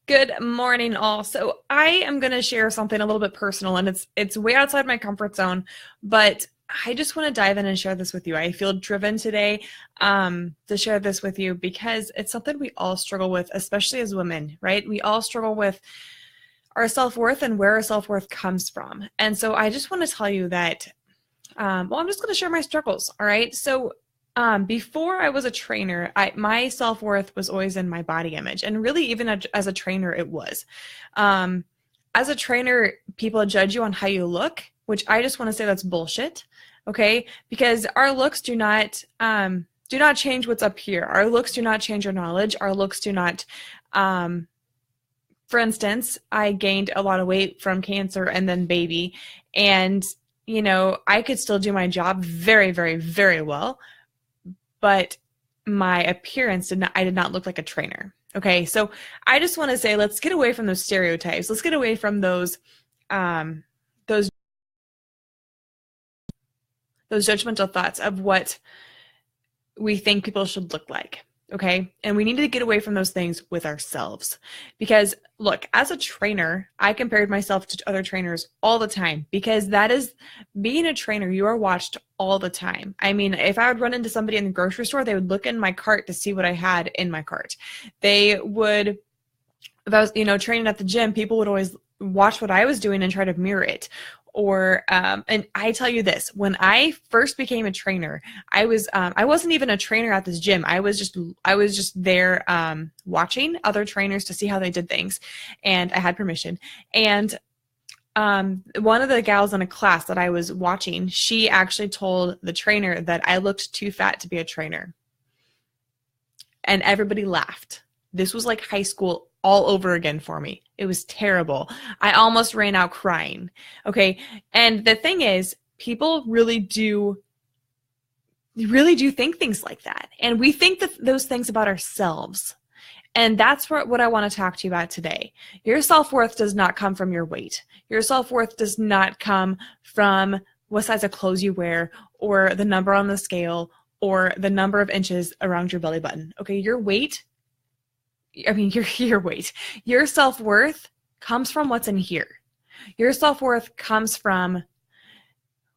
Good morning, all. So I am going to share something a little bit personal, and it's way outside my comfort zone, but I just want to dive in and share this with you. I feel driven today to share this with you because it's something we all struggle with, especially as women, right? We all struggle with our self-worth and where our self-worth comes from. And so I just want to tell you that, I'm just going to share my struggles, all right? So before I was a trainer, my self-worth was always in my body image. And really, even as a trainer, it was. As a trainer, people judge you on how you look, which I just want to say that's bullshit, okay? Because our looks do not change what's up here. Our looks do not change our knowledge. Our looks do not, for instance, I gained a lot of weight from cancer and then baby. And, I could still do my job very, very, very well, but my appearance I did not look like a trainer. Okay, so I just want to say, let's get away from those stereotypes. Let's get away from those judgmental thoughts of what we think people should look like. Okay, and we need to get away from those things with ourselves. Because look, as a trainer, I compared myself to other trainers all the time, because that is, being a trainer, you are watched all the time. I mean, if I would run into somebody in the grocery store, they would look in my cart to see what I had in my cart. They would, if I was, training at the gym, people would always watch what I was doing and try to mirror it. Or, and I tell you this, when I first became a trainer, I wasn't even a trainer at this gym. I was just there, watching other trainers to see how they did things. And I had permission. And, one of the gals in a class that I was watching, she actually told the trainer that I looked too fat to be a trainer. And everybody laughed. This was like high school all over again for me. It was terrible. I almost ran out crying. Okay. And the thing is, people really do think things like that. And we think those things about ourselves. And that's what I want to talk to you about today. Your self-worth does not come from your weight. Your self-worth does not come from what size of clothes you wear, or the number on the scale, or the number of inches around your belly button. Okay. Your weight, your weight, your self-worth comes from what's in here. Your self-worth comes from,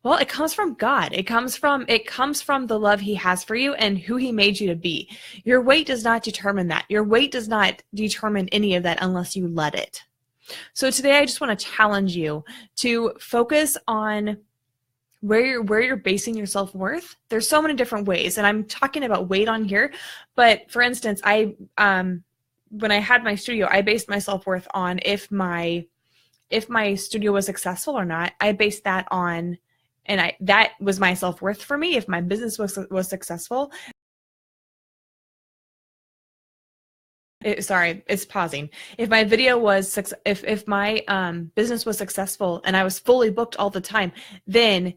well, it comes from God. It comes from the love He has for you and who He made you to be. Your weight does not determine that. Your weight does not determine any of that unless you let it. So today I just want to challenge you to focus on where you're basing your self-worth. There's so many different ways, and I'm talking about weight on here, but for instance, when I had my studio, I based my self-worth on if my studio was successful or not. I based that on, and that was my self-worth for me. If my business was successful, it's pausing. If my video was, if my business was successful and I was fully booked all the time, then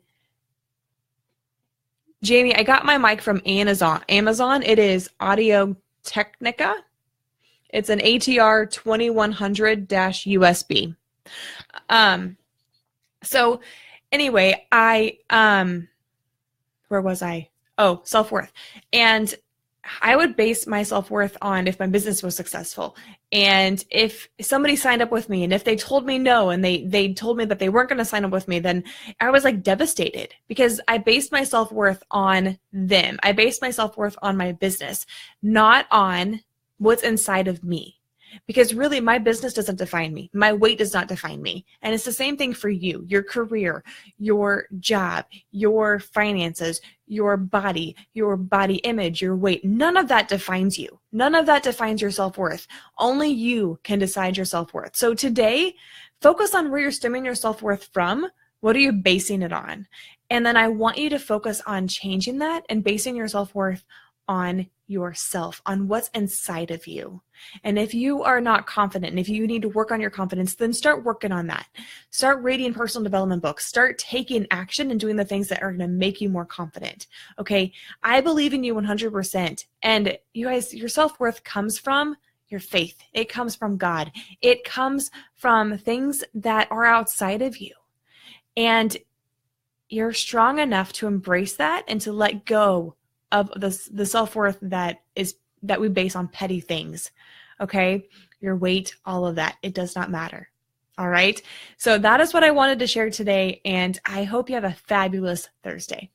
Jamie, I got my mic from Amazon. It is Audio Technica. It's an ATR 2100-USB. So anyway, where was I? Oh, self-worth. And I would base my self-worth on if my business was successful. And if somebody signed up with me, and if they told me no, and they told me that they weren't going to sign up with me, then I was like devastated, because I based my self-worth on them. I based my self-worth on my business, not on what's inside of me. Because really, my business doesn't define me. My weight does not define me. And it's the same thing for you. Your career, your job, your finances, your body image, your weight. None of that defines you. None of that defines your self-worth. Only you can decide your self-worth. So today, focus on where you're stemming your self-worth from. What are you basing it on? And then I want you to focus on changing that and basing your self-worth on yourself, on what's inside of you. And if you are not confident, and if you need to work on your confidence, then start working on that. Start reading personal development books. Start taking action and doing the things that are going to make you more confident. Okay. I believe in you 100%. And you guys, your self-worth comes from your faith. It comes from God. It comes from things that are outside of you. And you're strong enough to embrace that and to let go of the self-worth that we base on petty things. okay? Your weight, all of that. It does not matter. All right. So that is what I wanted to share today. And I hope you have a fabulous Thursday.